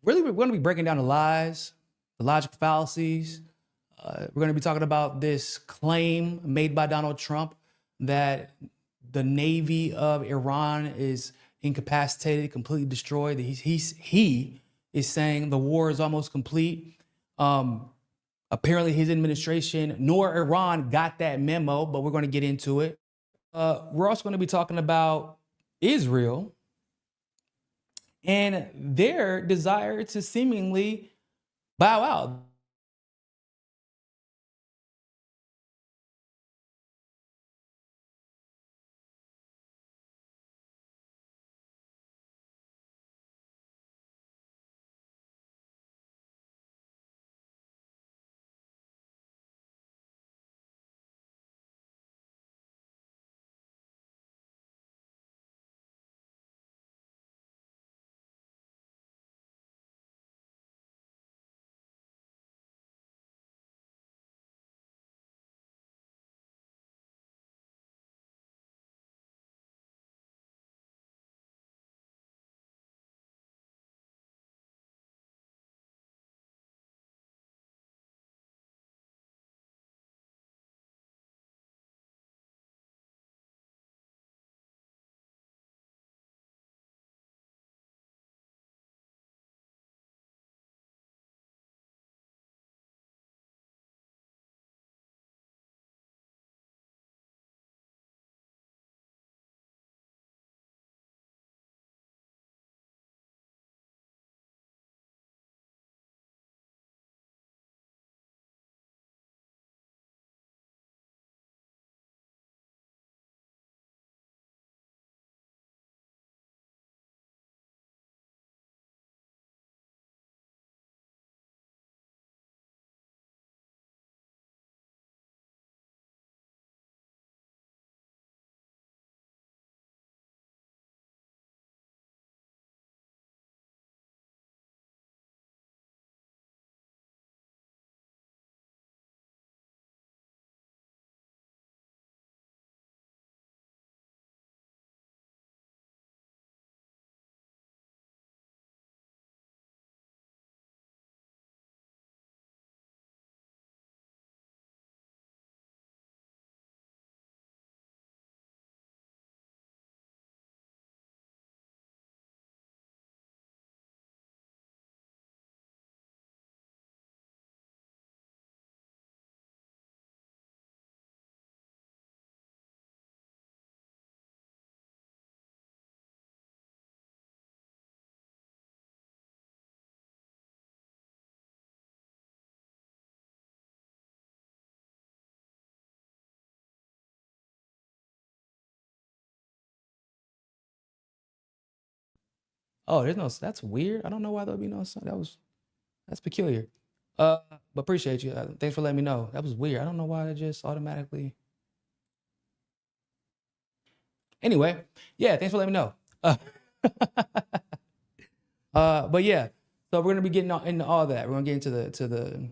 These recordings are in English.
Really, we're going to be breaking down the lies, the logical fallacies. We're going to be talking about this claim made by Donald Trump that the Navy of Iran is incapacitated, completely destroyed. He is saying the war is almost complete. Apparently, his administration nor Iran got that memo, but we're going to get into it. We're also going to be talking about Israel and their desire to seemingly bow out. Oh, there's no. That's weird. I don't know why there'll be no. That's peculiar. But appreciate you. Thanks for letting me know. That was weird. I don't know why that just automatically. Anyway, yeah. Thanks for letting me know. But yeah. So we're gonna be getting into all that. We're gonna get into the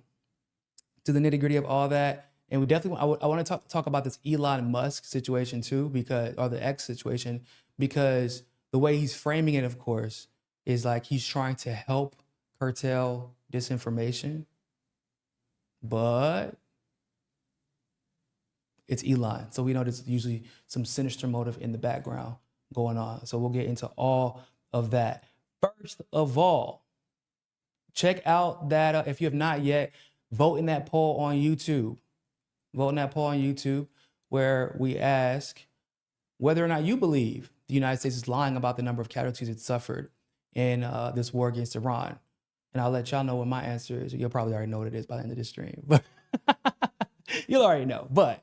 nitty gritty of all that, and we definitely. I want to talk about this Elon Musk situation too, or the X situation, because the way he's framing it, of course, is like he's trying to help curtail disinformation, but it's Elon. So we know there's usually some sinister motive in the background going on. So we'll get into all of that. First of all, check out that if you have not yet, vote in that poll on YouTube. Vote in that poll on YouTube where we ask whether or not you believe the United States is lying about the number of casualties it suffered in this war against Iran. And I'll let y'all know what my answer is. You'll probably already know what it is by the end of this stream, but you'll already know. But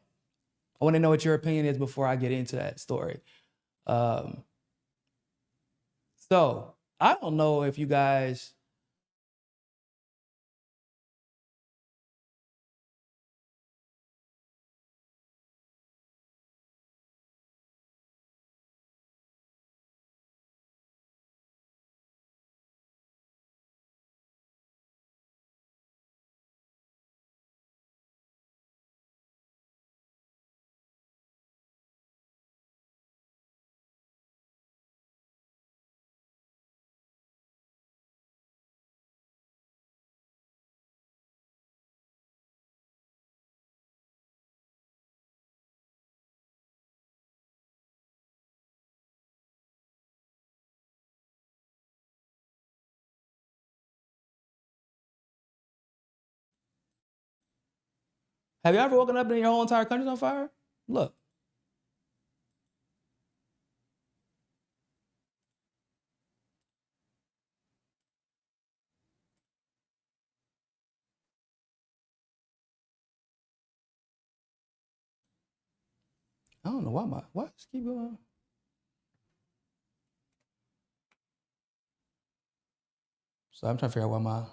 I want to know what your opinion is before I get into that story. So I don't know if you guys Have you ever woken up and your whole entire country's on fire? Look. I don't know why just keep going. So I'm trying to figure out why my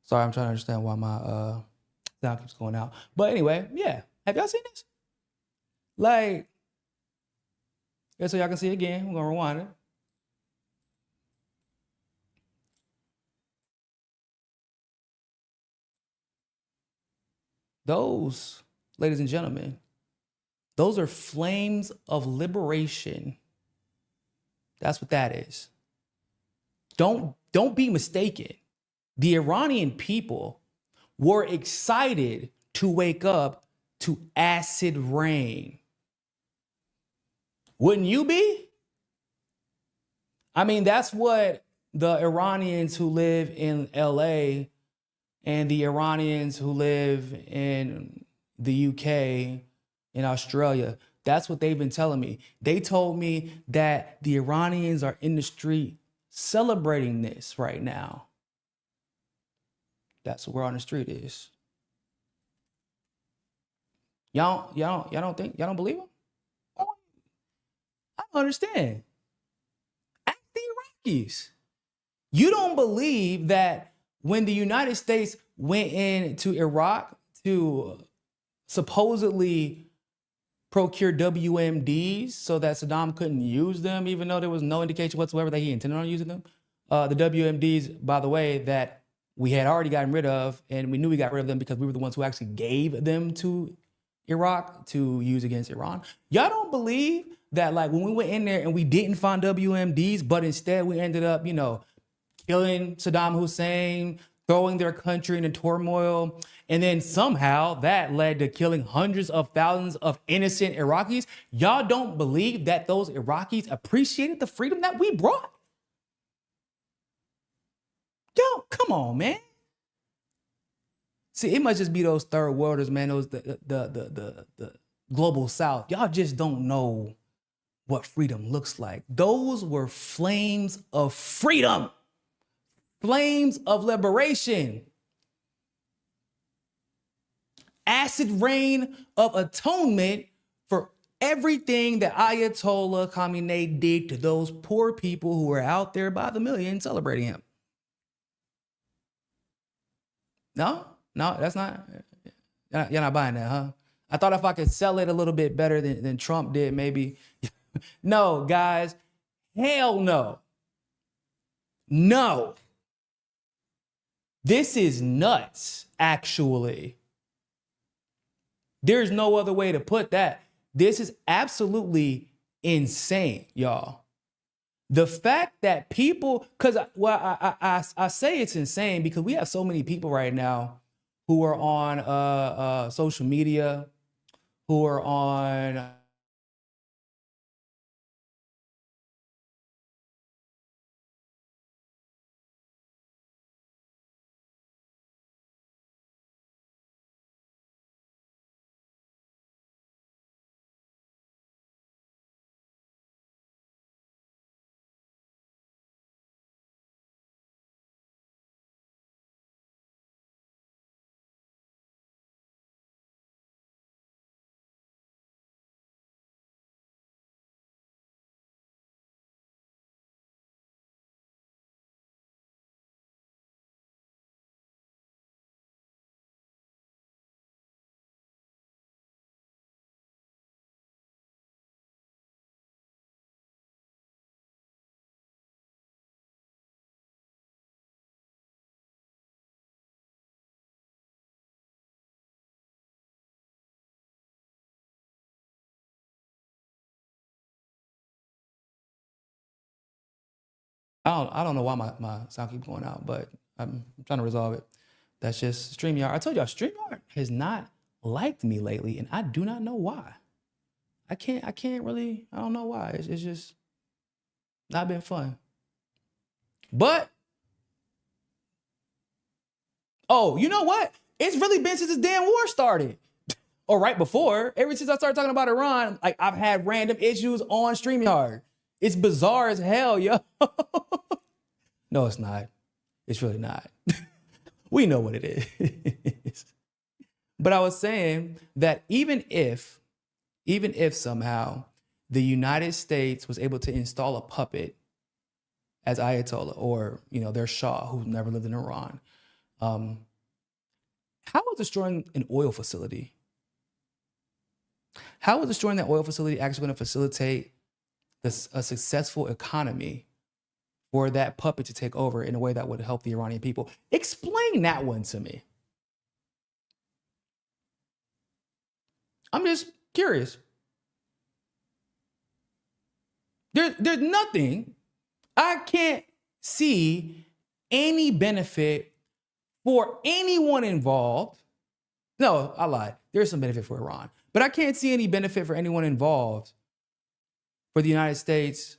Sorry, I'm trying to understand why my sound keeps going out. But anyway, yeah. Have y'all seen this? Like, yeah, so y'all can see it again. We're gonna rewind it. Those, ladies and gentlemen, those are flames of liberation. That's what that is. Don't be mistaken. The Iranian people were excited to wake up to acid rain. Wouldn't you be? I mean, that's what the Iranians who live in LA and the Iranians who live in the UK, in Australia, that's what they've been telling me. They told me that the Iranians are in the street celebrating this right now. That's where on the street is. Y'all don't believe them? I don't understand. Ask the Iraqis. You don't believe that when the United States went into Iraq to supposedly procure WMDs so that Saddam couldn't use them, even though there was no indication whatsoever that he intended on using them. The WMDs, by the way, that we had already gotten rid of, and we knew we got rid of them because we were the ones who actually gave them to Iraq to use against Iran. Y'all don't believe that, like, when we went in there and we didn't find WMDs, but instead we ended up, killing Saddam Hussein, throwing their country into turmoil, and then somehow that led to killing hundreds of thousands of innocent Iraqis. Y'all don't believe that those Iraqis appreciated the freedom that we brought? Yo, come on, man. See, it must just be those third worlders, man. Those the global south. Y'all just don't know what freedom looks like. Those were flames of freedom, flames of liberation, acid rain of atonement for everything that Ayatollah Khamenei did to those poor people who were out there by the millions celebrating him. No, that's not. You're not buying that, huh? I thought if I could sell it a little bit better than Trump did, maybe. No, guys, hell no. No. This is nuts, actually. There's no other way to put that. This is absolutely insane, y'all. The fact that people, because I say it's insane because we have so many people right now who are on social media, who are on I don't know why my sound keeps going out, but I'm trying to resolve it. That's just StreamYard. I told y'all, StreamYard has not liked me lately, and I do not know why. I can't really, I don't know why. It's just not been fun. But, oh, you know what? It's really been since this damn war started. Or right before. Ever since I started talking about Iran, like I've had random issues on StreamYard. It's bizarre as hell, yo. No, it's not. It's really not. We know what it is. But I was saying that even if somehow the United States was able to install a puppet as Ayatollah or, their Shah who never lived in Iran, how is destroying an oil facility? How is destroying that oil facility actually going to facilitate a successful economy for that puppet to take over in a way that would help the Iranian people? Explain that one to me. I'm just curious. There's nothing. I can't see any benefit for anyone involved. No, I lied. There's some benefit for Iran, but I can't see any benefit for anyone involved for the United States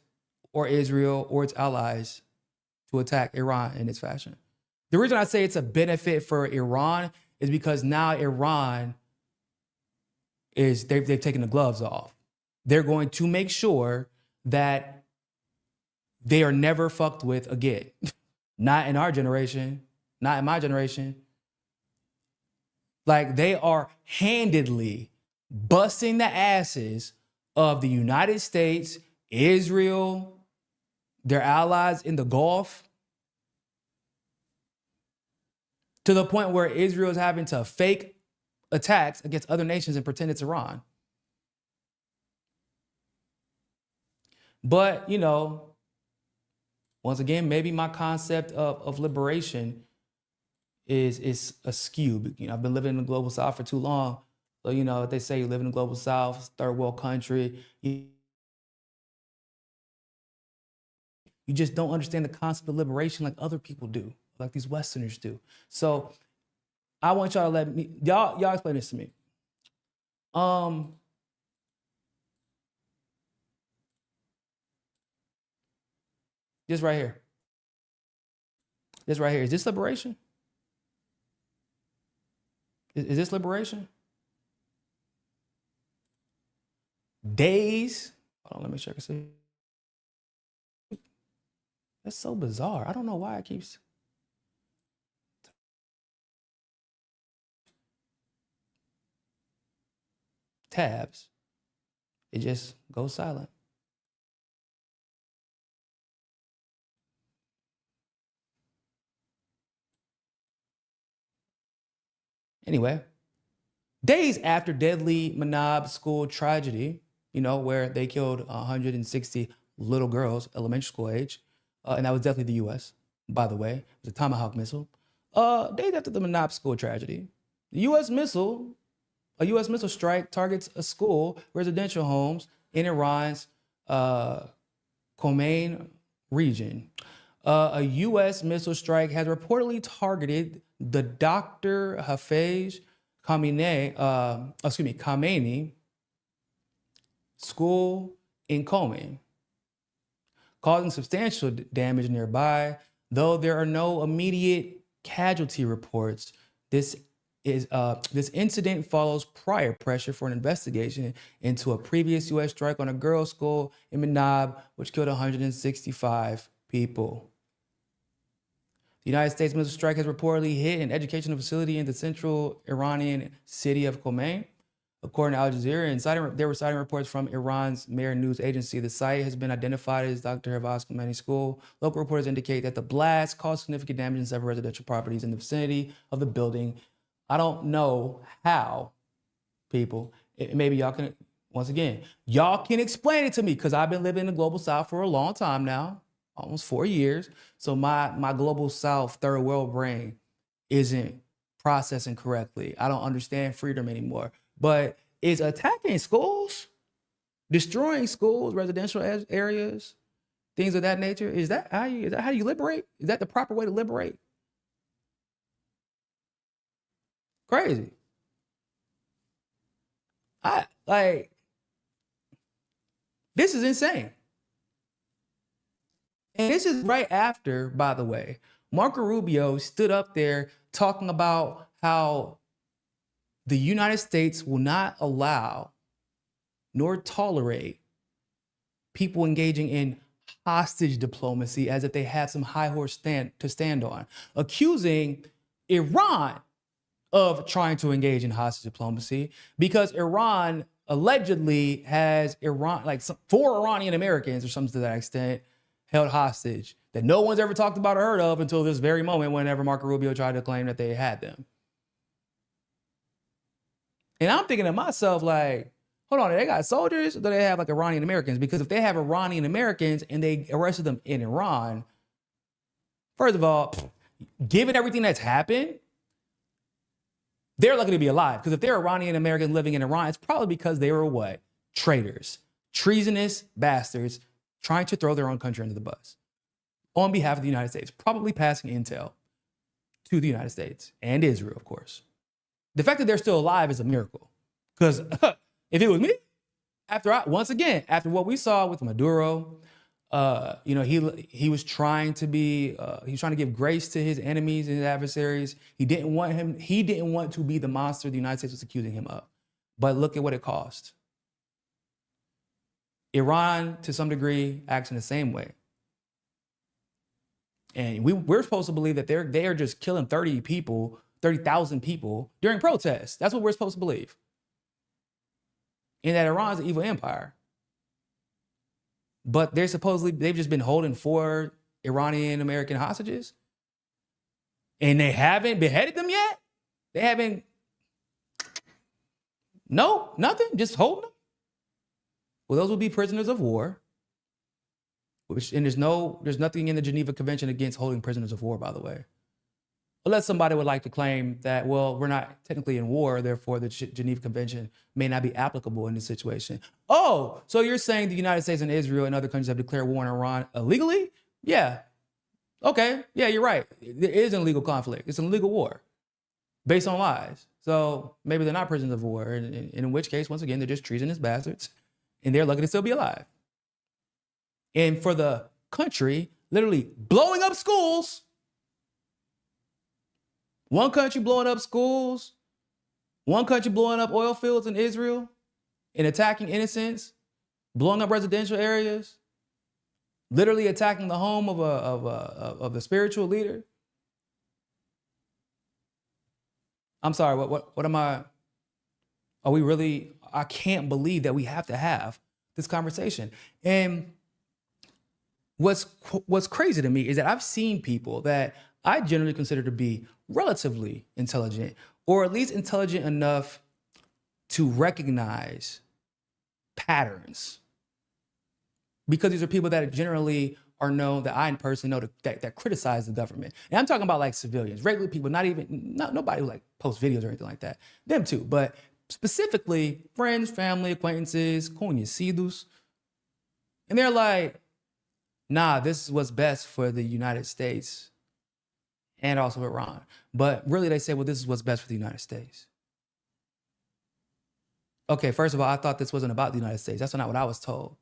or Israel or its allies to attack Iran in this fashion. The reason I say it's a benefit for Iran is because now Iran they've taken the gloves off. They're going to make sure that they are never fucked with again. Not in our generation, not in my generation. Like they are handedly busting the asses of the United States, Israel, their allies in the Gulf, to the point where Israel is having to fake attacks against other nations and pretend it's Iran. But, once again, maybe my concept of liberation is askew. I've been living in the global South for too long. So, they say you live in the global South, third world country. You just don't understand the concept of liberation like other people do, like these Westerners do. So I want y'all to let me, y'all explain this to me. This right here. This right here. Is this liberation? Is this liberation? Days. Hold on, let me check and see. That's so bizarre. I don't know why it keeps. Tabs. It just goes silent. Anyway, days after deadly Manab school tragedy, where they killed 160 little girls, elementary school age, and that was definitely the U.S., by the way. It was a Tomahawk missile. Days after the Manab school tragedy, a U.S. missile strike targets a school, residential homes in Iran's Khomeini region. A U.S. missile strike has reportedly targeted the Dr. Hafez Khamenei school in Khomeini, causing substantial damage nearby. Though there are no immediate casualty reports, this incident follows prior pressure for an investigation into a previous U.S. strike on a girls' school in Manab, which killed 165 people. The United States missile strike has reportedly hit an educational facility in the central Iranian city of Khomeini. According to Al Jazeera, they were citing reports from Iran's Mehr news agency. The site has been identified as Dr. Hafez Khomeini School. Local reporters indicate that the blast caused significant damage in several residential properties in the vicinity of the building. I don't know how, people. Maybe y'all can, once again, y'all can explain it to me, because I've been living in the global South for a long time now, almost 4 years. So my global South third world brain isn't processing correctly. I don't understand freedom anymore. But is attacking schools, destroying schools, residential areas, things of that nature, is that how you liberate? Is that the proper way to liberate? Crazy. This is insane. And this is right after, by the way, Marco Rubio stood up there talking about how the United States will not allow nor tolerate people engaging in hostage diplomacy as if they have some high horse to stand on, accusing Iran of trying to engage in hostage diplomacy because Iran allegedly has like 4 Iranian Americans or something to that extent held hostage that no one's ever talked about or heard of until this very moment whenever Marco Rubio tried to claim that they had them. And I'm thinking to myself, like, hold on, they got soldiers or do they have like Iranian Americans? Because if they have Iranian Americans and they arrested them in Iran, first of all, given everything that's happened, they're lucky to be alive. Because if they're Iranian Americans living in Iran, it's probably because they were what? Traitors, treasonous bastards trying to throw their own country under the bus on behalf of the United States, probably passing intel to the United States and Israel, of course. The fact that they're still alive is a miracle. Because if it was me, after what we saw with Maduro, he was trying to give grace to his enemies and his adversaries. He didn't want to be the monster the United States was accusing him of. But look at what it cost. Iran, to some degree, acts in the same way. And we're supposed to believe that they are just killing 30,000 people during protests. That's what we're supposed to believe. And that Iran's an evil empire. But they've just been holding 4 Iranian American hostages. And they haven't beheaded them yet? They haven't, no, nothing, just holding them? Well, those will be prisoners of war. And there's nothing in the Geneva Convention against holding prisoners of war, by the way. Unless somebody would like to claim that, well, we're not technically in war, therefore the Geneva Convention may not be applicable in this situation. Oh, so you're saying the United States and Israel and other countries have declared war on Iran illegally? Yeah. Okay. Yeah, you're right. There is an illegal conflict. It's an illegal war based on lies. So maybe they're not prisoners of war. And in which case, once again, they're just treasonous bastards and they're lucky to still be alive. And for the country literally blowing up schools, one country blowing up schools, one country blowing up oil fields in Israel and attacking innocents, blowing up residential areas, literally attacking the home of the spiritual leader. I'm sorry, what am I? Are we really? I can't believe that we have to have this conversation. And what's crazy to me is that I've seen people that I generally consider to be relatively intelligent, or at least intelligent enough to recognize patterns. Because these are people that generally are known, that I personally know that criticize the government. And I'm talking about like civilians, regular people, nobody who like posts videos or anything like that. Them too, but specifically friends, family, acquaintances, conhecidos. And they're like, nah, this is what's best for the United States and also Iran. But really they say, well, this is what's best for the United States. Okay, first of all, I thought this wasn't about the United States. That's not what I was told.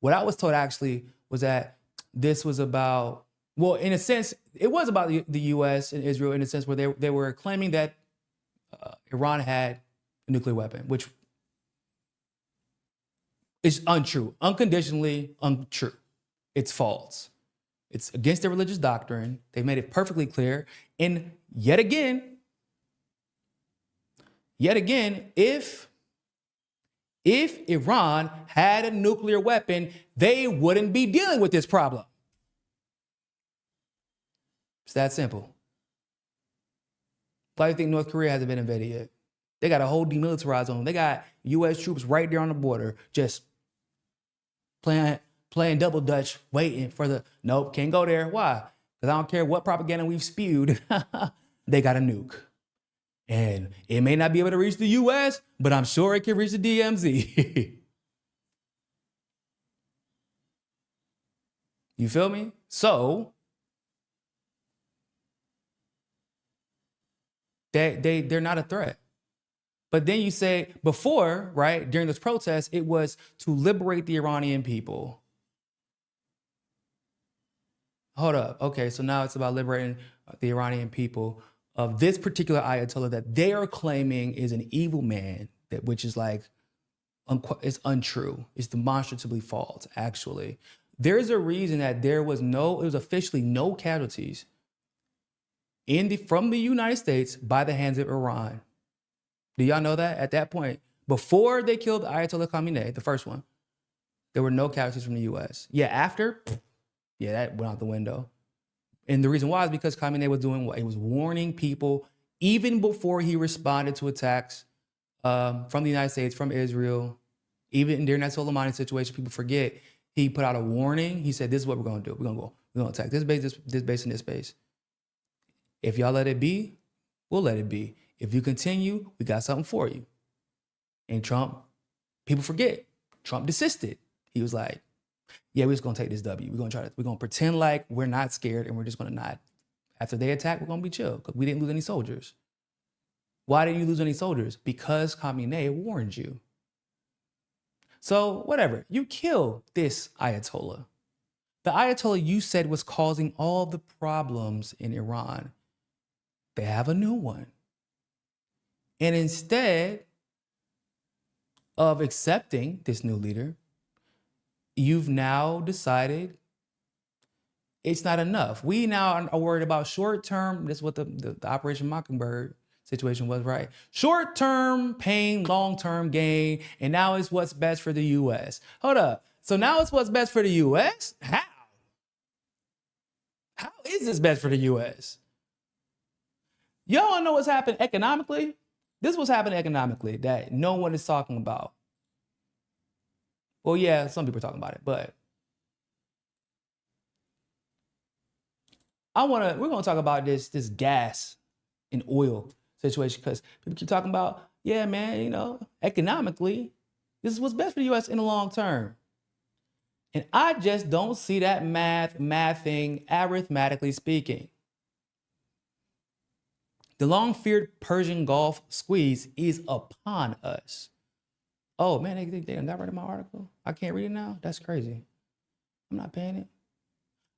What I was told actually was that this was about, well, in a sense, it was about the US and Israel in a sense where they were claiming that Iran had a nuclear weapon, which is untrue, unconditionally untrue. It's false. It's against their religious doctrine. They've made it perfectly clear. And yet again, if Iran had a nuclear weapon, they wouldn't be dealing with this problem. It's that simple. Why do you think North Korea hasn't been invaded yet? They got a whole demilitarized zone. They got US troops right there on the border, just playing double dutch, waiting for nope, can't go there. Why? Because I don't care what propaganda we've spewed. They got a nuke. And it may not be able to reach the US, but I'm sure it can reach the DMZ. You feel me? So they're not a threat. But then you say before, right, during this protest, it was to liberate the Iranian people. hold up. Okay, so now it's about liberating the Iranian people of this particular Ayatollah that they are claiming is an evil man, that which is like it's untrue. It's demonstratively false, actually. There's a reason that it was officially no casualties from the United States by the hands of Iran. Do y'all know that? At that point, before they killed Ayatollah Khamenei, the first one, there were no casualties from the US. Yeah, after, yeah, that went out the window. And the reason why is because Khamenei was doing what? He was warning people even before he responded to attacks from the United States, from Israel. Even during that Soleimani situation, people forget, he put out a warning. He said, this is what we're going to do. We're going to attack this base, this base, and this base. If y'all let it be, we'll let it be. If you continue, we got something for you. And Trump, people forget, Trump desisted. He was like, yeah, we're just going to take this W. We're going to pretend like we're not scared, and we're just going to not. After they attack, we're going to be chill because we didn't lose any soldiers. Why didn't you lose any soldiers? Because Khamenei warned you. So whatever, you kill this Ayatollah. The Ayatollah you said was causing all the problems in Iran. They have a new one. And instead of accepting this new leader, you've now decided it's not enough. We now are worried about short-term. This is what the Operation Mockingbird situation was, right? Short-term pain, long-term gain, and now it's what's best for the U.S. Hold up. So now it's what's best for the U.S.? How? How is this best for the U.S.? Y'all know what's happened economically? This is what's happening economically that no one is talking about. Well, yeah, some people are talking about it, but we're gonna talk about this gas and oil situation because people keep talking about, yeah, man, economically, this is what's best for the U.S. in the long term. And I just don't see that mathing arithmetically speaking. The long-feared Persian Gulf squeeze is upon us. Oh, man, they got rid of my article? I can't read it now? That's crazy. I'm not paying it.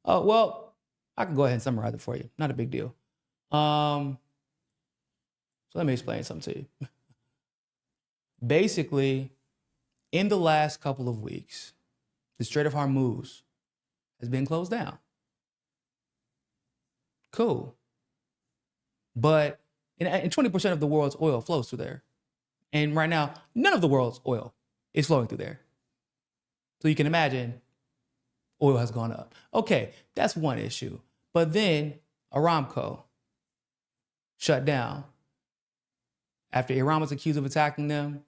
Oh, well, I can go ahead and summarize it for you. Not a big deal. So let me explain something to you. Basically, in the last couple of weeks, the Strait of Hormuz has been closed down. Cool. But and 20% of the world's oil flows through there. And right now, none of the world's oil is flowing through there. So you can imagine oil has gone up. Okay, that's one issue. But then Aramco shut down after Iran was accused of attacking them.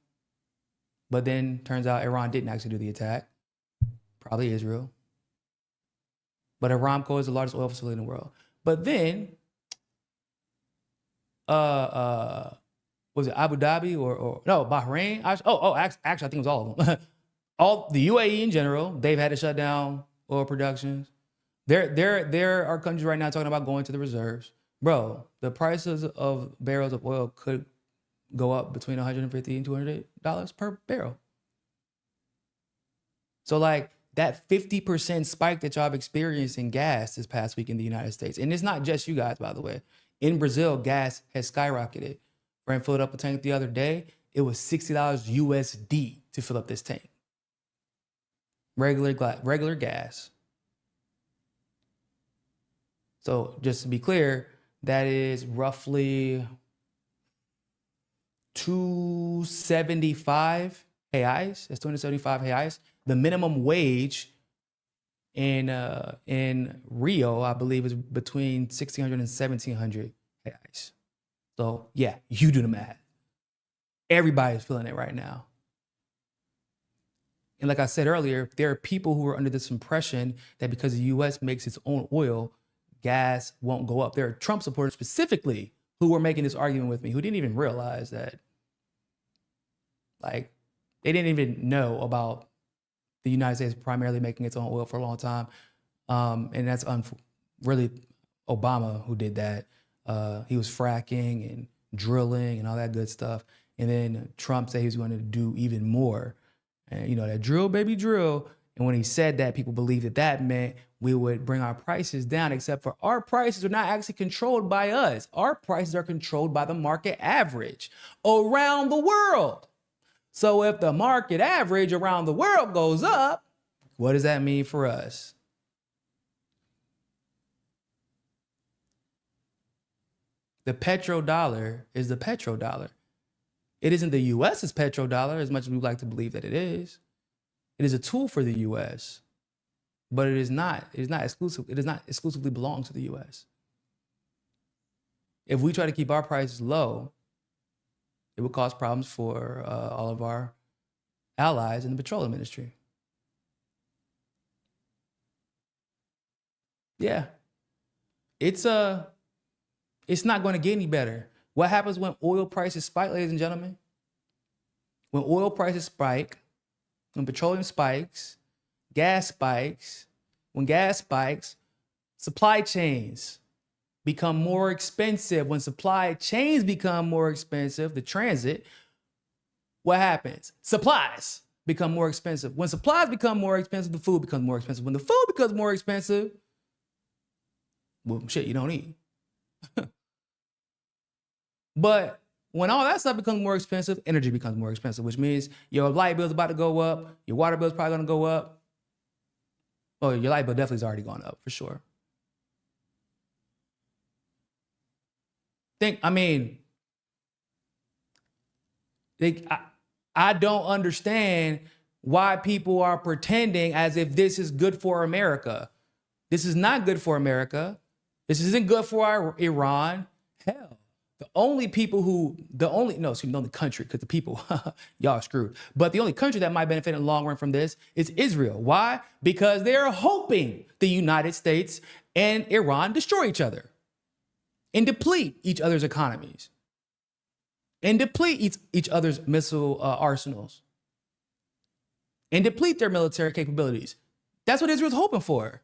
But then turns out Iran didn't actually do the attack. Probably Israel. But Aramco is the largest oil facility in the world. But then, was it Abu Dhabi or no, Bahrain? Actually, I think it was all of them. All the UAE in general, they've had to shut down oil productions. There are countries right now talking about going to the reserves. Bro, the prices of barrels of oil could go up between $150 and $200 per barrel. So like that 50% spike that y'all have experienced in gas this past week in the United States, and it's not just you guys, by the way. In Brazil, gas has skyrocketed. Brent filled up a tank the other day. It was $60 USD to fill up this tank. Regular gas. So just to be clear, that is roughly 275 reais. That's 275 reais. The minimum wage in Rio, I believe, is between 1,600 and 1,700 reais. So yeah, you do the math. Everybody's feeling it right now. And like I said earlier, there are people who are under this impression that because the U.S. makes its own oil, gas won't go up. There are Trump supporters specifically who were making this argument with me, who didn't even realize that, like, they didn't even know about the United States primarily making its own oil for a long time. And that's really Obama who did that. He was fracking and drilling and all that good stuff. And then Trump said he was going to do even more. And, that drill, baby, drill. And when he said that, people believed that that meant we would bring our prices down, except for our prices are not actually controlled by us. Our prices are controlled by the market average around the world. So if the market average around the world goes up, what does that mean for us? The petrodollar is the petrodollar. It isn't the US's petrodollar as much as we like to believe that it is. It is a tool for the US, but it is not exclusive. It does not exclusively belong to the US. If we try to keep our prices low, it would cause problems for all of our allies in the petroleum industry. Yeah. It's not going to get any better. What happens when oil prices spike, ladies and gentlemen? When oil prices spike, when petroleum spikes, gas spikes, when gas spikes, supply chains become more expensive. When supply chains become more expensive, the transit, what happens? Supplies become more expensive. When supplies become more expensive, the food becomes more expensive. When the food becomes more expensive, well, shit, you don't eat. But when all that stuff becomes more expensive, energy becomes more expensive, which means your light bill's about to go up, your water bill's probably gonna go up. Well, your light bill definitely is already gone up for sure. I don't understand why people are pretending as if this is good for America. This is not good for America. This isn't good for Iran. Hell, the only country, because the people, y'all are screwed. But the only country that might benefit in the long run from this is Israel. Why? Because they're hoping the United States and Iran destroy each other and deplete each other's economies and deplete each other's missile arsenals and deplete their military capabilities. That's what Israel's hoping for.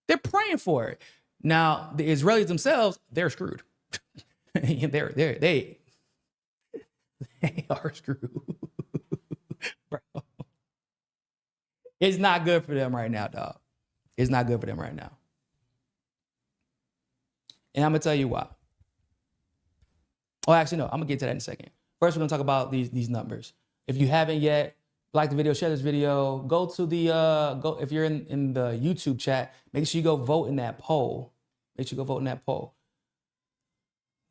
They're praying for it. Now, the Israelis themselves, they're screwed. they are screwed. Bro. It's not good for them right now, dog. It's not good for them right now. And I'm gonna tell you why. Oh, actually, no, I'm gonna get to that in a second. First, we're gonna talk about these numbers. If you haven't yet, like the video, share this video, go to the, if you're in the YouTube chat, make sure you go vote in that poll. Make sure you go vote in that poll.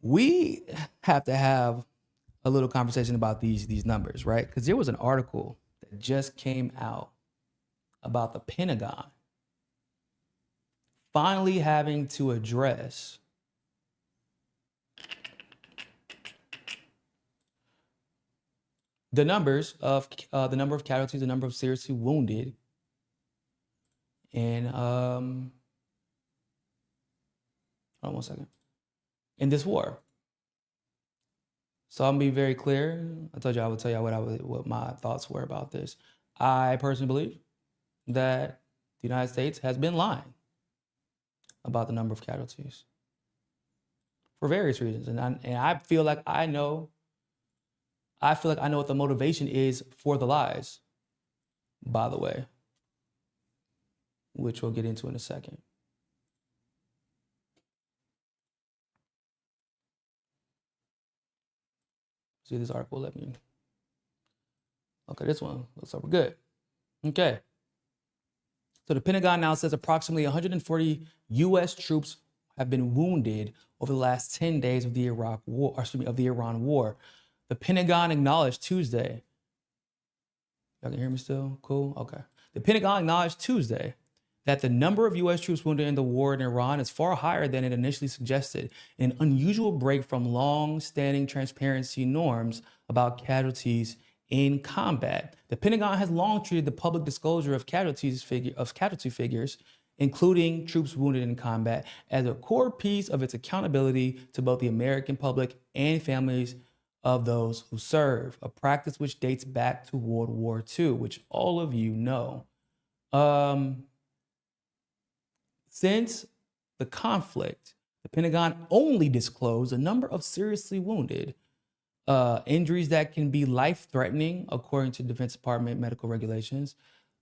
We have to have a little conversation about these numbers, right? Because there was an article that just came out about the Pentagon finally having to address the number of casualties, the number of seriously wounded, and hold on one second, in this war. So I'm gonna be very clear. I told you I would tell you what my thoughts were about this. I personally believe that the United States has been lying about the number of casualties for various reasons, and I feel like I know what the motivation is for the lies, by the way, which we'll get into in a second. See this article, let me. Okay, this one looks like we're good. Okay. So the Pentagon now says approximately 140 U.S. troops have been wounded over the last 10 days of the Iran war. The Pentagon acknowledged Tuesday. Y'all can hear me still? Cool. Okay. The Pentagon acknowledged Tuesday that the number of U.S. troops wounded in the war in Iran is far higher than it initially suggested, an unusual break from long-standing transparency norms about casualties in combat. The Pentagon has long treated the public disclosure of casualty figures, including troops wounded in combat, as a core piece of its accountability to both the American public and families of those who serve, a practice which dates back to World War II, which all of you know. Since the conflict, the Pentagon only disclosed a number of seriously wounded, injuries that can be life-threatening, according to Defense Department medical regulations,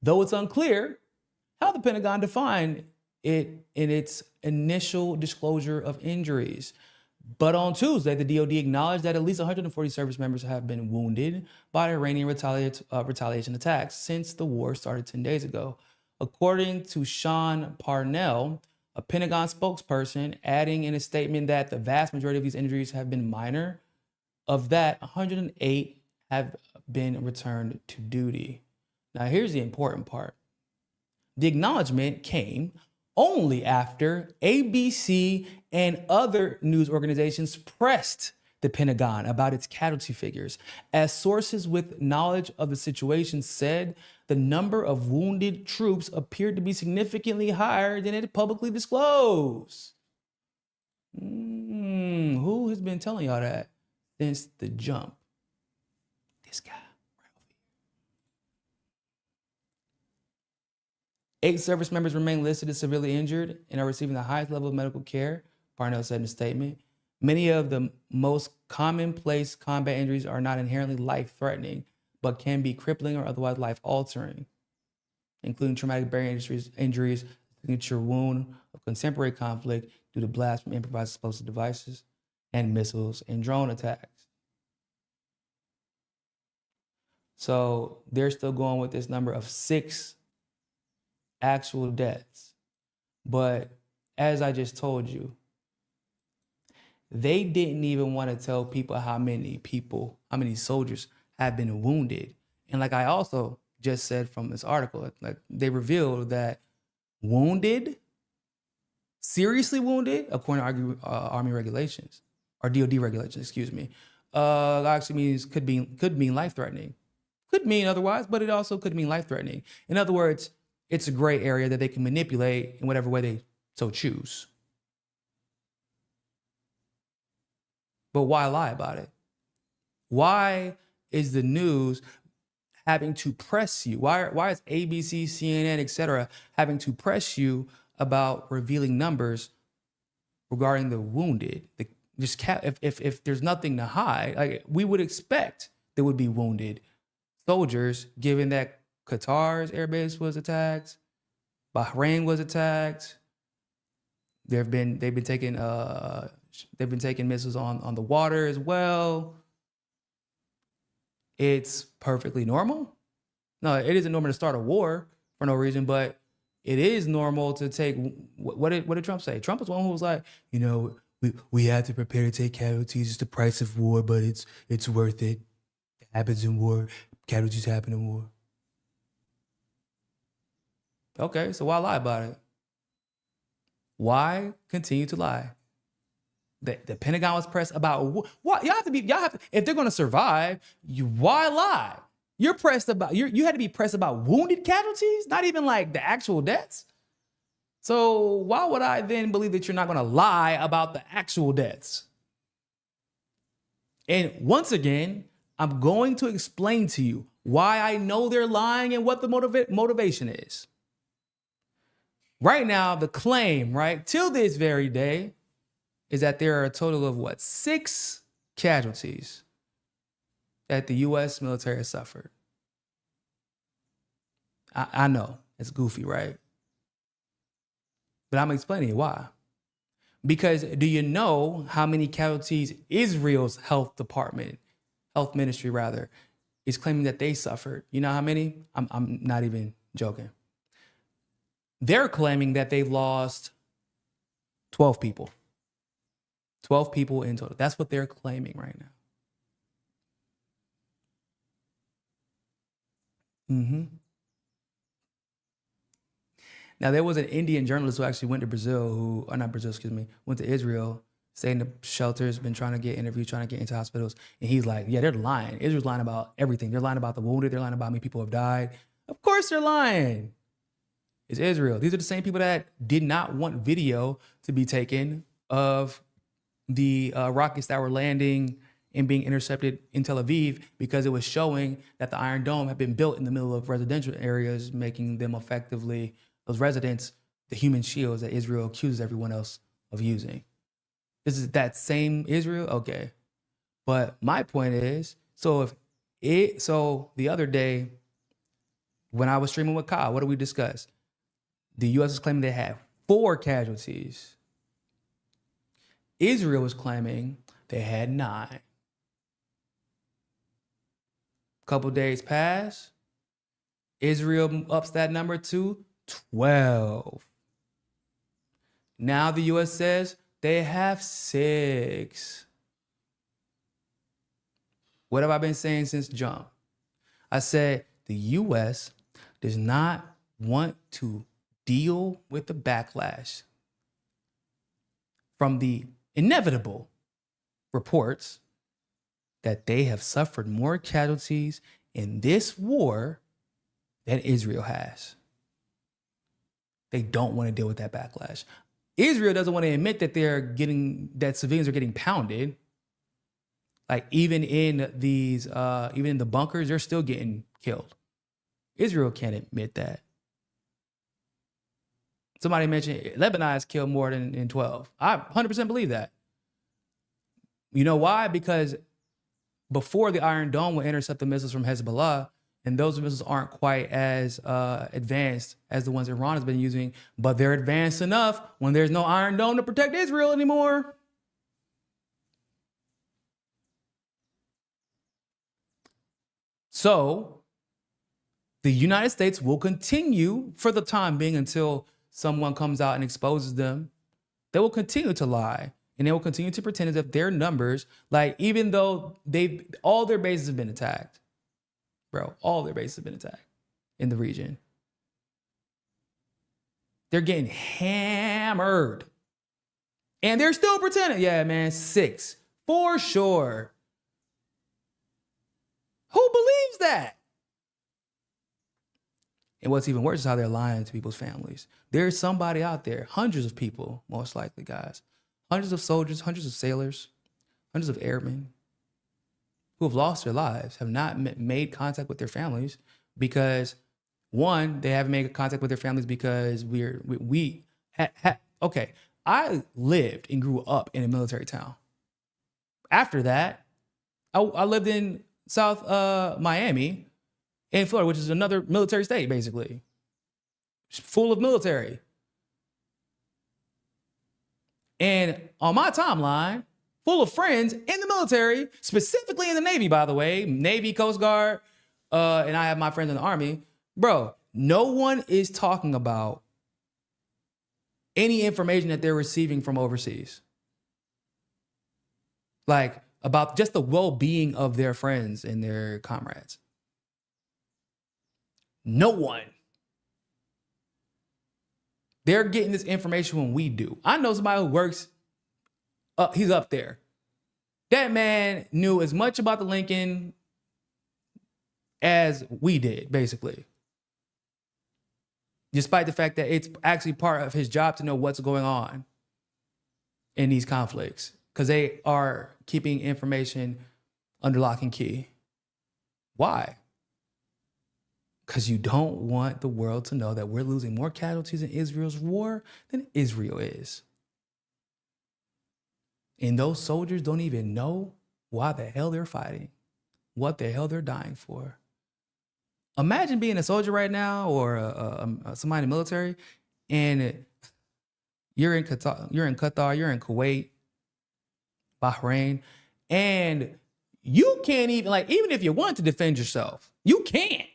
though it's unclear how the Pentagon defined it in its initial disclosure of injuries. But on Tuesday, the DoD acknowledged that at least 140 service members have been wounded by Iranian retaliation attacks since the war started 10 days ago. According to Sean Parnell, a Pentagon spokesperson, adding in a statement that the vast majority of these injuries have been minor. Of that, 108 have been returned to duty. Now, here's the important part. The acknowledgement came only after ABC and other news organizations pressed the Pentagon about its casualty figures, as sources with knowledge of the situation said the number of wounded troops appeared to be significantly higher than it publicly disclosed. Who has been telling y'all that since the jump? This guy. 8 service members remain listed as severely injured and are receiving the highest level of medical care, Parnell said in a statement. Many of the most commonplace combat injuries are not inherently life-threatening, but can be crippling or otherwise life-altering, including traumatic brain injuries, signature wound of contemporary conflict due to blasts from improvised explosive devices and missiles and drone attacks. So they're still going with this number of 6 actual deaths. But as I just told you, they didn't even want to tell people how many soldiers have been wounded. And like I also just said from this article, like they revealed that seriously wounded, according to Army regulations, or DoD regulations, excuse me, actually means could mean life-threatening. Could mean otherwise, but it also could mean life-threatening. In other words, it's a gray area that they can manipulate in whatever way they so choose. But why lie about it? Why is the news having to press you? Why is ABC, CNN, etc. having to press you about revealing numbers regarding the wounded? If there's nothing to hide, like we would expect there would be wounded soldiers, given that Qatar's airbase was attacked, Bahrain was attacked. They've been taking missiles on the water as well. It's perfectly normal. No, it isn't normal to start a war for no reason, but it is normal to take. What did Trump say? Trump was one who was like, we have to prepare to take casualties. It's the price of war, but it's worth it. It happens in war. Casualties happen in war. Okay, so why lie about it? Why continue to lie? The Pentagon was pressed about what y'all have to, if they're gonna survive, why lie? You had to be pressed about wounded casualties, not even like the actual deaths. So why would I then believe that you're not gonna lie about the actual deaths? And once again, I'm going to explain to you why I know they're lying and what the motivation is. Right now, the claim, right, till this very day, is that there are a total of 6 casualties that the U.S. military has suffered. I know, it's goofy, right? But I'm explaining why. Because do you know how many casualties Israel's health ministry rather, is claiming that they suffered? You know how many? I'm not even joking. They're claiming that they've lost 12 people. 12 people in total. That's what they're claiming right now. Now, there was an Indian journalist who actually went to went to Israel, stayed in the shelters, been trying to get interviewed, trying to get into hospitals. And he's like, yeah, they're lying. Israel's lying about everything. They're lying about the wounded. They're lying about how many people have died. Of course they're lying. It's Israel. These are the same people that did not want video to be taken of the rockets that were landing and being intercepted in Tel Aviv because it was showing that the Iron Dome had been built in the middle of residential areas, making them effectively, those residents, the human shields that Israel accuses everyone else of using. This is that same Israel? Okay. But my point is, so the other day, When I was streaming with Kyle, what did we discuss? The U.S. was claiming they had 4 casualties. Israel was claiming they had 9. A couple days pass. Israel ups that number to 12. Now the U.S. says they have 6. What have I been saying since jump? I said the U.S. does not want to deal with the backlash from the inevitable reports that they have suffered more casualties in this war than Israel has. They don't want to deal with that backlash. Israel doesn't want to admit that that civilians are getting pounded. Like even in the bunkers, they're still getting killed. Israel can't admit that. Somebody mentioned Lebanon has killed more than 12. I 100% believe that. You know why? Because before the Iron Dome would intercept the missiles from Hezbollah, and those missiles aren't quite as advanced as the ones Iran has been using, but they're advanced enough when there's no Iron Dome to protect Israel anymore. So the United States will continue for the time being until someone comes out and exposes them. They will continue to lie, and they will continue to pretend as if their numbers, like even though all their bases have been attacked, bro, all their bases have been attacked in the region. They're getting hammered. And they're still pretending, yeah, man, 6 for sure. Who believes that? And what's even worse is how they're lying to people's families. There's somebody out there, hundreds of people, most likely, guys, hundreds of soldiers, hundreds of sailors, hundreds of airmen who have lost their lives, have not made contact with their families because, one, they haven't made contact with their families because okay, I lived and grew up in a military town. After that, I lived in South Miami in Florida, which is another military state, basically. It's full of military. And on my timeline, full of friends in the military, specifically in the Navy, by the way, Navy, Coast Guard, and I have my friends in the Army. Bro, no one is talking about any information that they're receiving from overseas. Like, about just the well-being of their friends and their comrades. No one. They're getting this information when we do. I know somebody who works, he's up there. That man knew as much about the Lincoln as we did, basically. Despite the fact that it's actually part of his job to know what's going on in these conflicts, because they are keeping information under lock and key. Why? Because you don't want the world to know that we're losing more casualties in Israel's war than Israel is. And those soldiers don't even know why the hell they're fighting, what the hell they're dying for. Imagine being a soldier right now or somebody in the military, and you're in Qatar, you're in Kuwait, Bahrain, and you can't even, like, even if you want to defend yourself, you can't.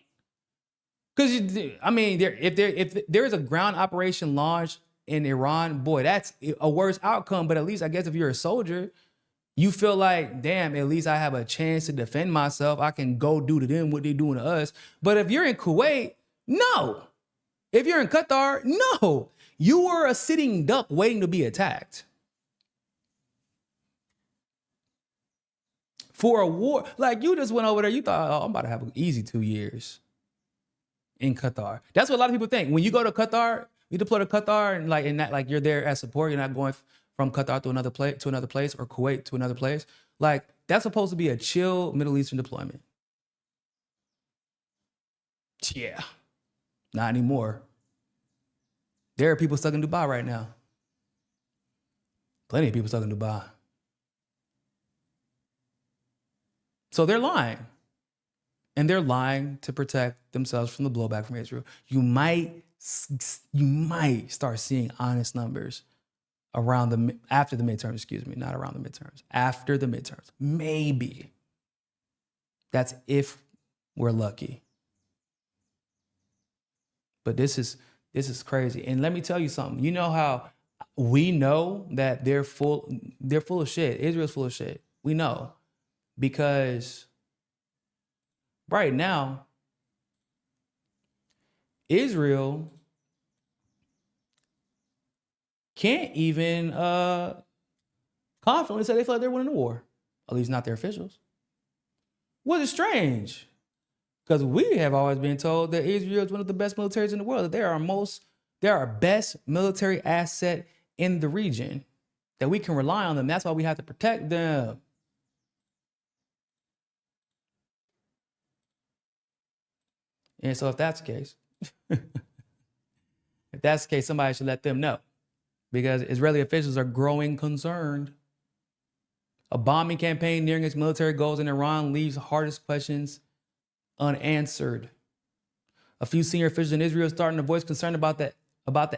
Because, I mean, if there is a ground operation launched in Iran, boy, that's a worse outcome. But at least, I guess, if you're a soldier, you feel like, damn, at least I have a chance to defend myself. I can go do to them what they're doing to us. But if you're in Kuwait, no. If you're in Qatar, no. You are a sitting duck waiting to be attacked. For a war, like, you just went over there, you thought, oh, I'm about to have an easy 2 years in Qatar. That's what a lot of people think. When you go to Qatar, you deploy to Qatar, and like you're there as support. You're not going from Qatar to another place, or Kuwait to another place. Like, that's supposed to be a chill Middle Eastern deployment. Yeah, not anymore. There are people stuck in Dubai right now. Plenty of people stuck in Dubai. So they're lying. And they're lying to protect themselves from the blowback from Israel. You might start seeing honest numbers after the midterms, excuse me, not around the midterms, after the midterms. Maybe. That's if we're lucky. But this is crazy. And let me tell you something. You know how we know that they're full of shit. Israel's full of shit. We know. Because right now, Israel can't even confidently say they feel like they're winning the war. At least not their officials. Which is strange. Because we have always been told that Israel is one of the best militaries in the world, that they are our best military asset in the region, that we can rely on them. That's why we have to protect them. And so if that's the case, somebody should let them know, because Israeli officials are growing concerned. A bombing campaign nearing its military goals in Iran leaves the hardest questions unanswered. A few senior officials in Israel are starting to voice concern about the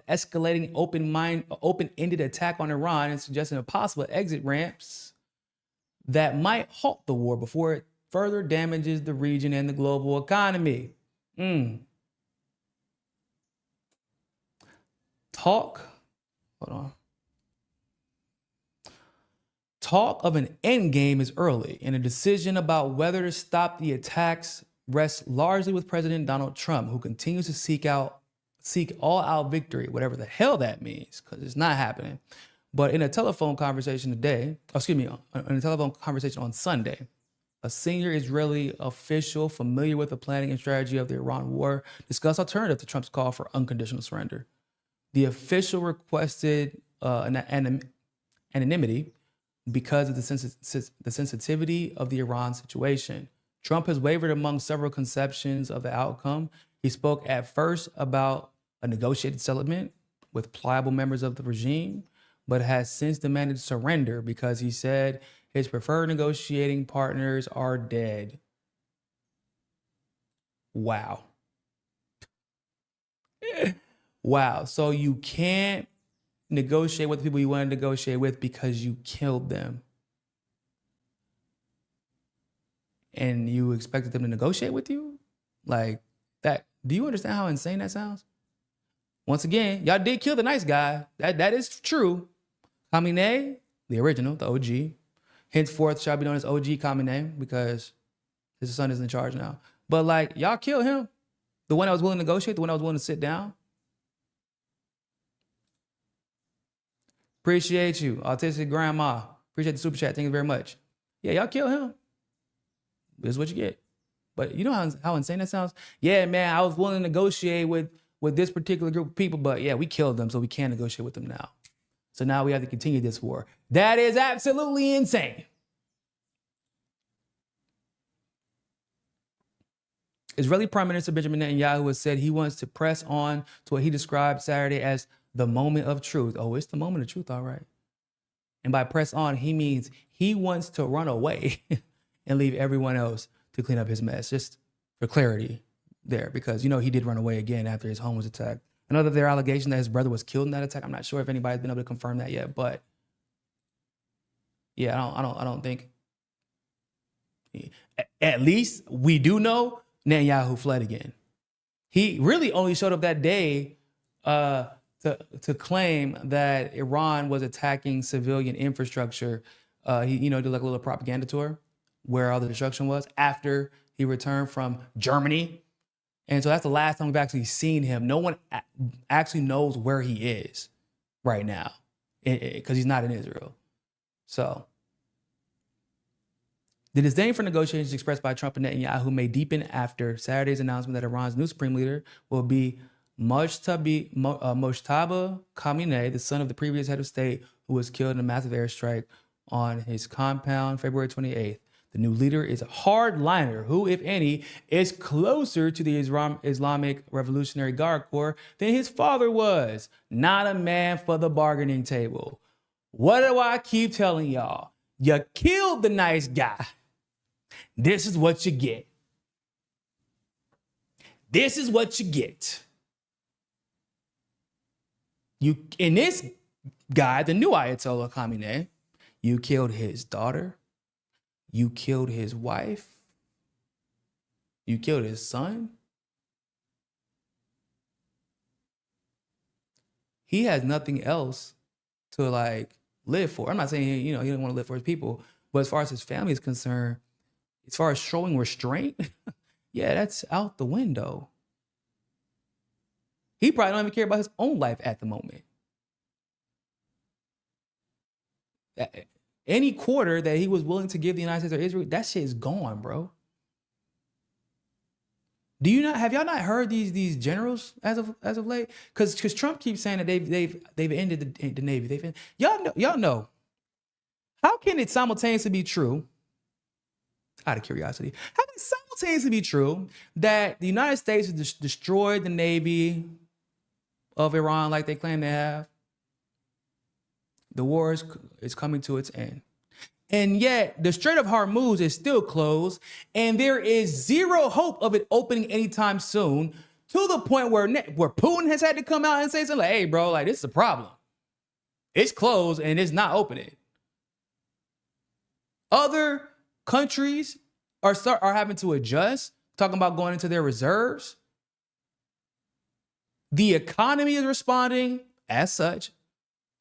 escalating open-ended attack on Iran and suggesting possible exit ramps that might halt the war before it further damages the region and the global economy. Talk of an end game is early, and a decision about whether to stop the attacks rests largely with President Donald Trump, who continues to seek all-out victory, whatever the hell that means, because it's not happening. But in a telephone conversation on Sunday, a senior Israeli official familiar with the planning and strategy of the Iran war discussed alternative to Trump's call for unconditional surrender. The official requested anonymity because of the sensitivity of the Iran situation. Trump has wavered among several conceptions of the outcome. He spoke at first about a negotiated settlement with pliable members of the regime, but has since demanded surrender because he said his preferred negotiating partners are dead. Wow. Wow. So you can't negotiate with the people you want to negotiate with because you killed them. And you expected them to negotiate with you? Like that. Do you understand how insane that sounds? Once again, y'all did kill the nice guy. That is true. Khamenei, the original, the OG, henceforth shall be known as OG Khamenei because his son is in charge now. But like, y'all killed him. The one that was willing to negotiate, the one that was willing to sit down. Appreciate you, Autistic Grandma. Appreciate the super chat. Thank you very much. Yeah, y'all kill him. This is what you get. But you know how insane that sounds? Yeah, man, I was willing to negotiate with this particular group of people, but yeah, we killed them, so we can't negotiate with them now. So now we have to continue this war. That is absolutely insane. Israeli Prime Minister Benjamin Netanyahu has said he wants to press on to what he described Saturday as the moment of truth. Oh, it's the moment of truth, all right. And by press on, he means he wants to run away and leave everyone else to clean up his mess. Just for clarity there, because, you know, he did run away again after his home was attacked. I know that there are allegations that his brother was killed in that attack. I'm not sure if anybody's been able to confirm that yet, but yeah, I don't think. At least we do know Netanyahu fled again. He really only showed up that day to claim that Iran was attacking civilian infrastructure. He, did like a little propaganda tour where all the destruction was after he returned from Germany. And so that's the last time we've actually seen him. No one actually knows where he is right now because he's not in Israel. So the disdain for negotiations expressed by Trump and Netanyahu may deepen after Saturday's announcement that Iran's new supreme leader will be Mojtaba Khamenei, the son of the previous head of state who was killed in a massive airstrike on his compound February 28th. The new leader is a hardliner who, if any, is closer to the Islamic Revolutionary Guard Corps than his father was. Not a man for the bargaining table. What do I keep telling y'all? You killed the nice guy. This is what you get. This is what you get. In this guy, the new Ayatollah Khamenei, you killed his daughter, you killed his wife, you killed his son. He has nothing else to like live for. I'm not saying, he didn't want to live for his people, but as far as his family is concerned, as far as showing restraint, yeah, that's out the window. He probably don't even care about his own life at the moment. Any quarter that he was willing to give the United States or Israel, that shit is gone, bro. Have y'all not heard these generals as of late? Because Trump keeps saying that they've ended the Navy. Y'all know. How can it simultaneously be true? Out of curiosity, how can it simultaneously be true that the United States has destroyed the Navy of Iran like they claim they have? The war is coming to its end. And yet the Strait of Hormuz is still closed, and there is zero hope of it opening anytime soon, to the point where Putin has had to come out and say something like, hey, bro, like, this is a problem. It's closed and it's not opening. Other countries are having to adjust, talking about going into their reserves. The economy is responding as such,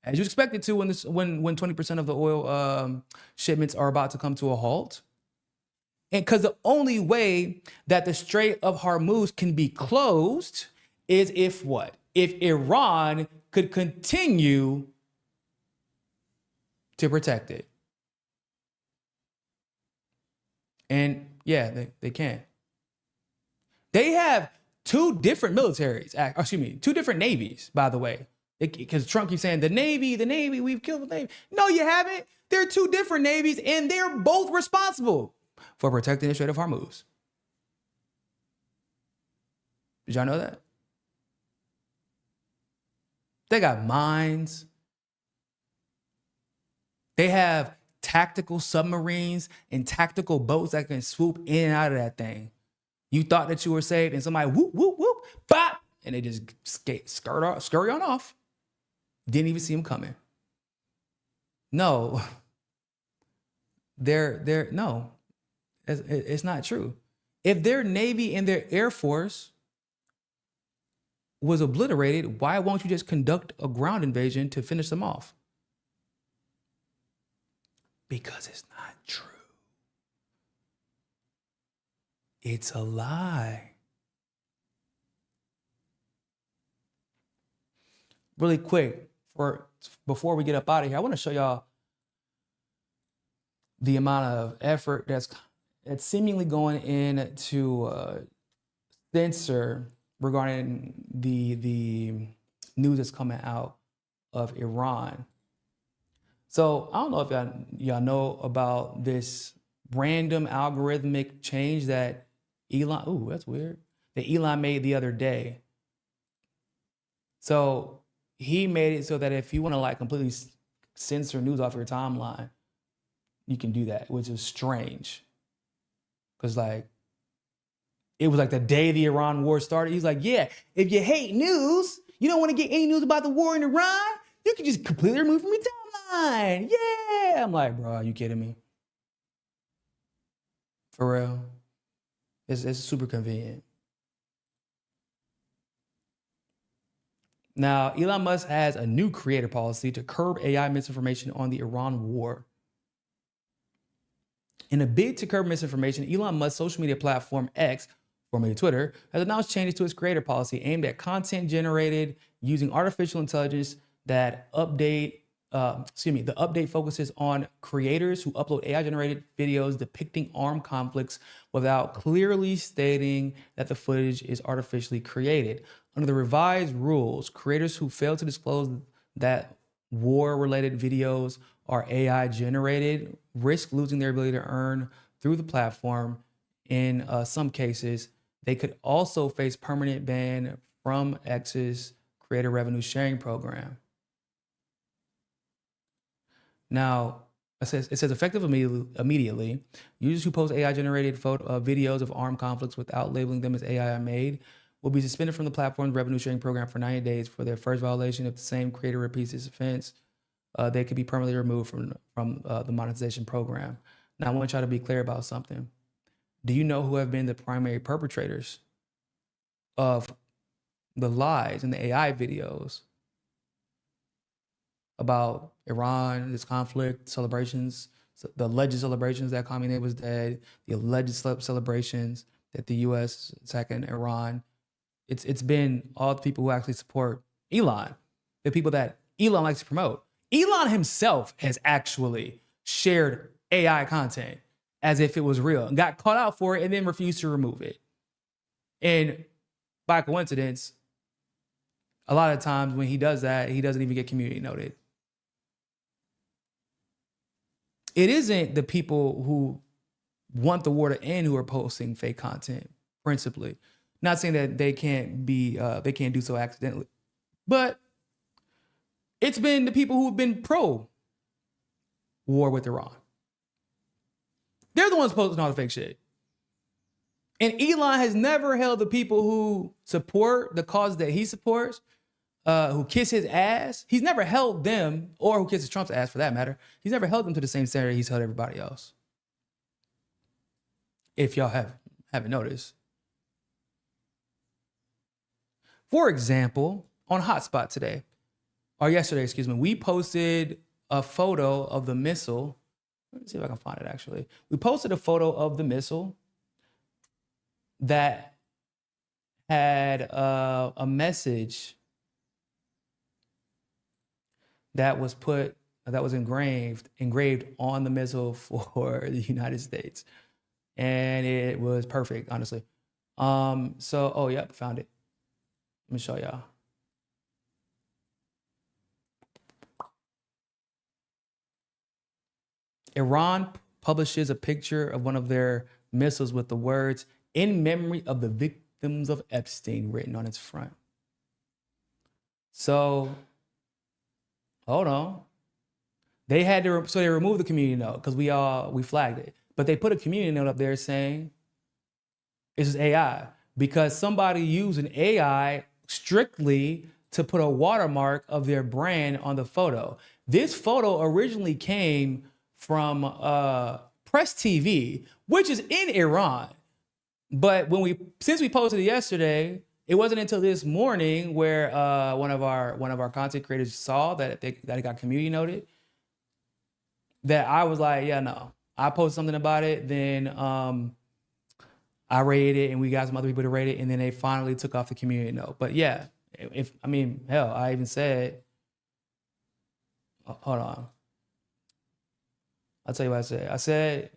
as you expect it to when 20% of the oil shipments are about to come to a halt. And because the only way that the Strait of Hormuz can be closed is if what? If Iran could continue to protect it. And yeah, they can. They have two different militaries, two different navies, by the way. Because Trump keeps saying the Navy, we've killed the Navy. No, you haven't. There are two different navies, and they're both responsible for protecting the Strait of Hormuz. Did y'all know that? They got mines. They have tactical submarines and tactical boats that can swoop in and out of that thing. You thought that you were saved, and somebody whoop, whoop, whoop, bop, and they just scurry on off. Didn't even see them coming. No, no, it's not true. If their Navy and their Air Force was obliterated, why won't you just conduct a ground invasion to finish them off? Because it's not true. It's a lie. Really quick, before we get up out of here, I want to show y'all the amount of effort that's seemingly going into censor regarding the news that's coming out of Iran. So I don't know if y'all know about this random algorithmic change that that's weird, that Elon made the other day. So he made it so that if you want to like completely censor news off your timeline, you can do that, which is strange. Because like, it was like the day the Iran war started. He's like, yeah, if you hate news, you don't want to get any news about the war in Iran, you can just completely remove from your timeline. Yeah. I'm like, bro, are you kidding me? For real. It's super convenient. Now, Elon Musk has a new creator policy to curb AI misinformation on the Iran war. In a bid to curb misinformation, Elon Musk's social media platform X, formerly Twitter, has announced changes to its creator policy aimed at content generated using artificial intelligence that the update focuses on creators who upload AI-generated videos depicting armed conflicts without clearly stating that the footage is artificially created. Under the revised rules, creators who fail to disclose that war-related videos are AI-generated risk losing their ability to earn through the platform. In some cases, they could also face permanent ban from X's creator revenue sharing program. Now, it says effective immediately, users who post AI-generated videos of armed conflicts without labeling them as AI made will be suspended from the platform's revenue sharing program for 90 days for their first violation. If the same creator repeats this offense, they could be permanently removed from the monetization program. Now, I want y'all to be clear about something. Do you know who have been the primary perpetrators of the lies in the AI videos about Iran, this conflict, celebrations, the alleged celebrations that Khamenei was dead, the alleged celebrations that the U.S. attacking Iran? It's been all the people who actually support Elon, the people that Elon likes to promote. Elon himself has actually shared AI content as if it was real and got caught out for it and then refused to remove it. And by coincidence, a lot of times when he does that, he doesn't even get community noted. It isn't the people who want the war to end who are posting fake content, principally. Not saying that they can't do so accidentally, but it's been the people who've been pro war with Iran. They're the ones posting all the fake shit. And Elon has never held the people who support the cause that he supports, who kiss his ass. He's never held them, or who kisses Trump's ass for that matter. He's never held them to the same standard he's held everybody else. If y'all haven't noticed. For example, on Hotspot today, or yesterday, excuse me, we posted a photo of the missile. Let me see if I can find it actually. We posted a photo of the missile that had a message that was engraved on the missile for the United States. And it was perfect, honestly. Oh, yep, found it. Let me show y'all. Iran publishes a picture of one of their missiles with the words, "In memory of the victims of Epstein," written on its front. So, hold on. They had to, so they removed the community note because we flagged it. But they put a community note up there saying, this is AI, because somebody used an AI strictly to put a watermark of their brand on the photo. This photo originally came from Press TV, which is in Iran. But since we posted it yesterday, it wasn't until this morning where one of our content creators saw that it got community noted that I was like, yeah, no. I posted something about it, then I rated it, and we got some other people to rate it, and then they finally took off the community note. But yeah, hell, I even said, hold on. I'll tell you what I said. I said,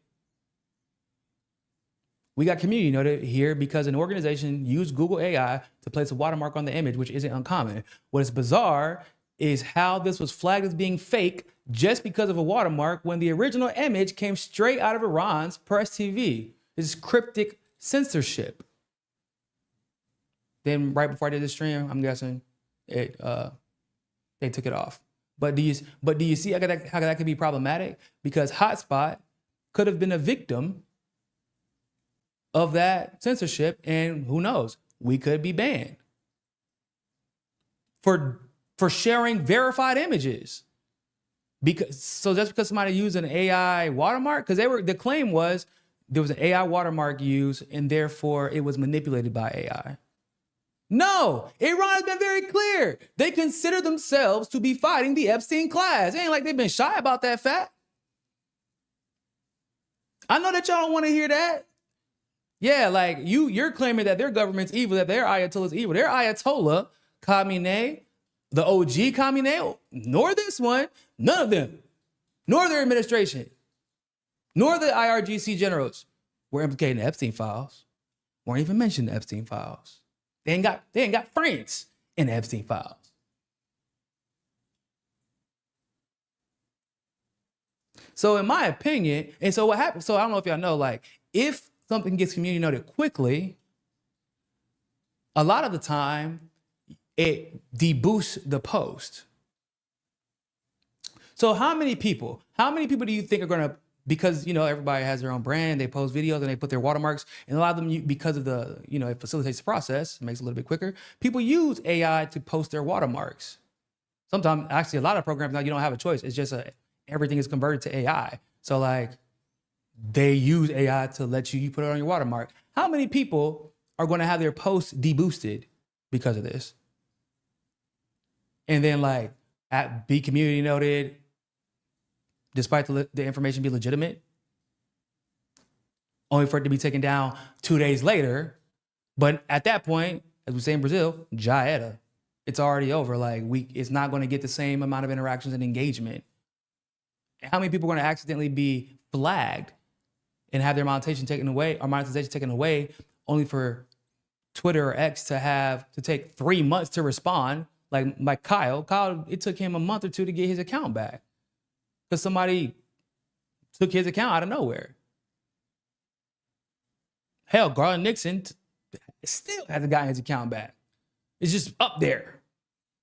we got community noted here because an organization used Google AI to place a watermark on the image, which isn't uncommon. What is bizarre is how this was flagged as being fake just because of a watermark when the original image came straight out of Iran's Press TV. This is cryptic censorship. Then right before I did the stream, I'm guessing they took it off. But do you see how that could be problematic? Because Hotspot could have been a victim of that censorship, and who knows, we could be banned for sharing verified images. So just because somebody used an AI watermark, because the claim was there was an AI watermark used and therefore it was manipulated by AI. No, Iran has been very clear. They consider themselves to be fighting the Epstein class. It ain't like they've been shy about that fact. I know that y'all don't want to hear that. Yeah, like you're claiming that their government's evil, that their Ayatollah's evil. Their Ayatollah, Khamenei, the OG Khamenei, nor this one, none of them, nor their administration, nor the IRGC generals were implicated in the Epstein files. Weren't even mentioned in the Epstein files. They ain't got friends in the Epstein files. So in my opinion, and so what happens, so I don't know if y'all know, like if something gets community noted quickly, a lot of the time it deboosts the post. So how many people do you think are going to because, you know, everybody has their own brand, they post videos and they put their watermarks, and a lot of them, because of the, you know, it facilitates the process, it makes it a little bit quicker. People use AI to post their watermarks. Sometimes, actually, a lot of programs now, you don't have a choice. It's just everything is converted to AI. So like, they use AI to let you put it on your watermark. How many people are going to have their posts deboosted because of this? And then like, be community noted, despite the information be legitimate, only for it to be taken down 2 days later. But at that point, as we say in Brazil, já era. It's already over. Like, it's not going to get the same amount of interactions and engagement. How many people are going to accidentally be flagged and have their monetization taken away, only for Twitter or X to take 3 months to respond? Like Kyle, it took him a month or two to get his account back because somebody took his account out of nowhere. Hell, Garland Nixon still hasn't gotten his account back. It's just up there.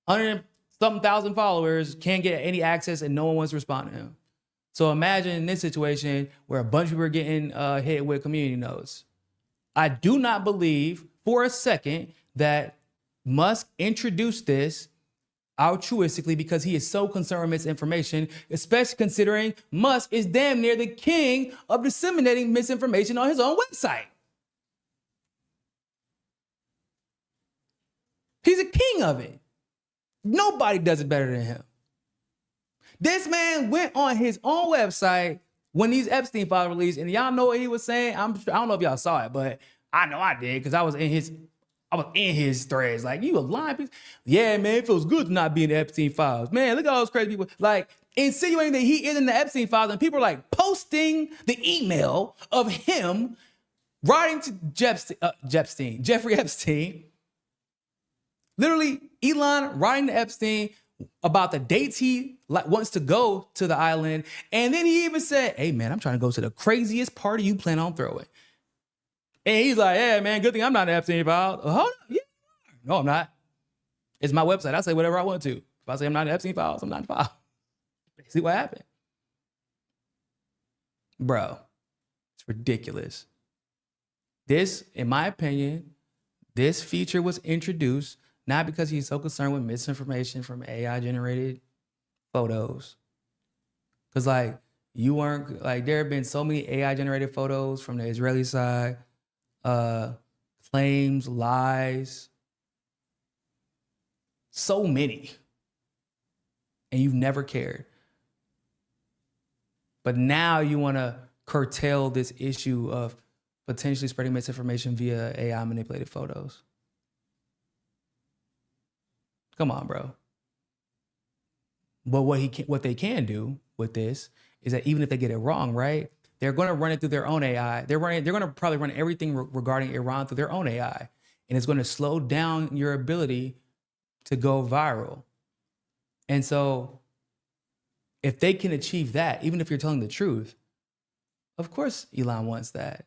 100-something thousand followers, can't get any access, and no one wants to respond to him. So imagine in this situation where a bunch of people are getting hit with community notes. I do not believe for a second that Musk introduced this altruistically because he is so concerned with misinformation, especially considering Musk is damn near the king of disseminating misinformation on his own website. He's a king of it. Nobody does it better than him. This man went on his own website when these Epstein files were released, and y'all know what he was saying. I don't know if y'all saw it, but I know I did because I was in his threads. Like, you a lying piece? Yeah, man, it feels good to not be in the Epstein files. Man, look at all those crazy people like insinuating that he is in the Epstein files, and people are like posting the email of him writing to Jeffrey Epstein. Literally, Elon writing to Epstein about the dates he wants to go to the island. And then he even said, hey, man, I'm trying to go to the craziest party you plan on throwing. And he's like, yeah, man, good thing I'm not an Epstein file. Hold on. Yeah. No, I'm not. It's my website. I say whatever I want to. If I say I'm not an Epstein file, I'm not a file. See what happened? Bro, it's ridiculous. This, in my opinion, this feature was introduced not because he's so concerned with misinformation from AI-generated photos. Because, like, there have been so many AI-generated photos from the Israeli side, claims, lies, so many. And you've never cared. But now you want to curtail this issue of potentially spreading misinformation via AI-manipulated photos. Come on, bro. But what they can do with this is that even if they get it wrong, right, they're going to run it through their own AI. They're going to probably run everything regarding Iran through their own AI, and it's going to slow down your ability to go viral. And so, if they can achieve that, even if you're telling the truth, of course Elon wants that.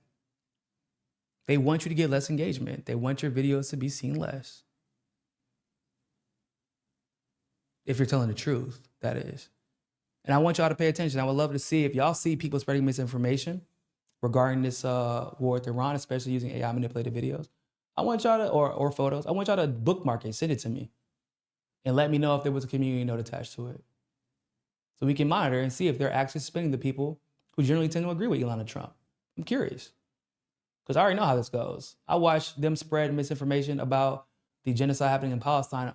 They want you to get less engagement. They want your videos to be seen less. If you're telling the truth, that is. And I want y'all to pay attention. I would love to see if y'all see people spreading misinformation regarding this war with Iran, especially using AI manipulated videos. I want y'all to, or photos, I want y'all to bookmark it, send it to me, and let me know if there was a community note attached to it. So we can monitor and see if they're actually suspending the people who generally tend to agree with Elon and Trump. I'm curious, because I already know how this goes. I watched them spread misinformation about the genocide happening in Palestine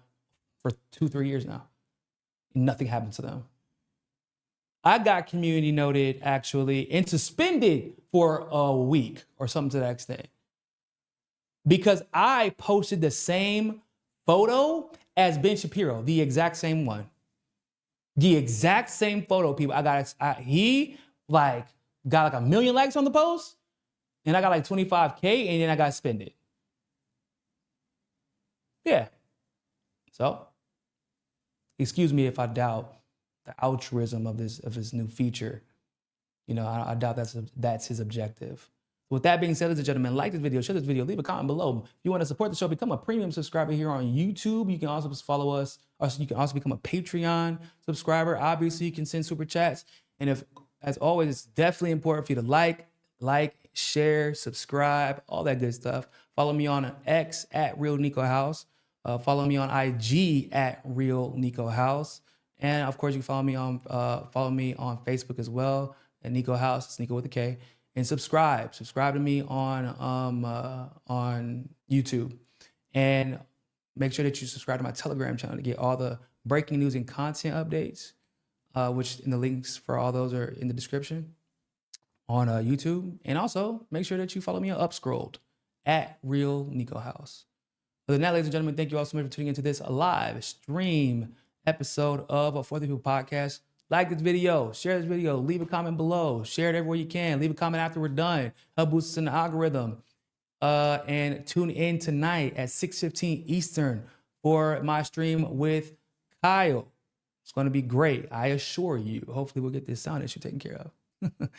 for 2-3 years now. Nothing happened to them. I got community noted actually and suspended for a week or something to that extent because I posted the same photo as Ben Shapiro, the exact same one. The exact same photo, people. He got like 1 million likes on the post, and I got like 25K, and then I got suspended. Yeah. So, excuse me if I doubt the altruism of this new feature. You know, I doubt that's his objective. With that being said, ladies and gentlemen, like this video, share this video, leave a comment below. If you want to support the show, become a premium subscriber here on YouTube. You can also follow us, or you can also become a Patreon subscriber. Obviously, you can send super chats. And if as always, it's definitely important for you to like, share, subscribe, all that good stuff. Follow me on X at Real Niko House. Follow me on IG at Real Niko House. And of course, you can follow me on Facebook as well at Niko House. It's Niko with a K. And subscribe to me on YouTube. And make sure that you subscribe to my Telegram channel to get all the breaking news and content updates, which in the links for all those are in the description on YouTube. And also make sure that you follow me on Upscrolled at Real Niko House. Other than that, ladies and gentlemen, thank you all so much for tuning into this live stream episode of a For the People podcast. Like this video, share this video, leave a comment below, share it everywhere you can, leave a comment after we're done, help boost us in the algorithm. And tune in tonight at 6:15 Eastern for my stream with Kyle. It's going to be great, I assure you. Hopefully we'll get this sound issue taken care of.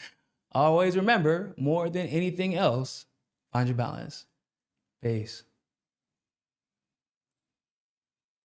Always remember, more than anything else, find your balance. Peace.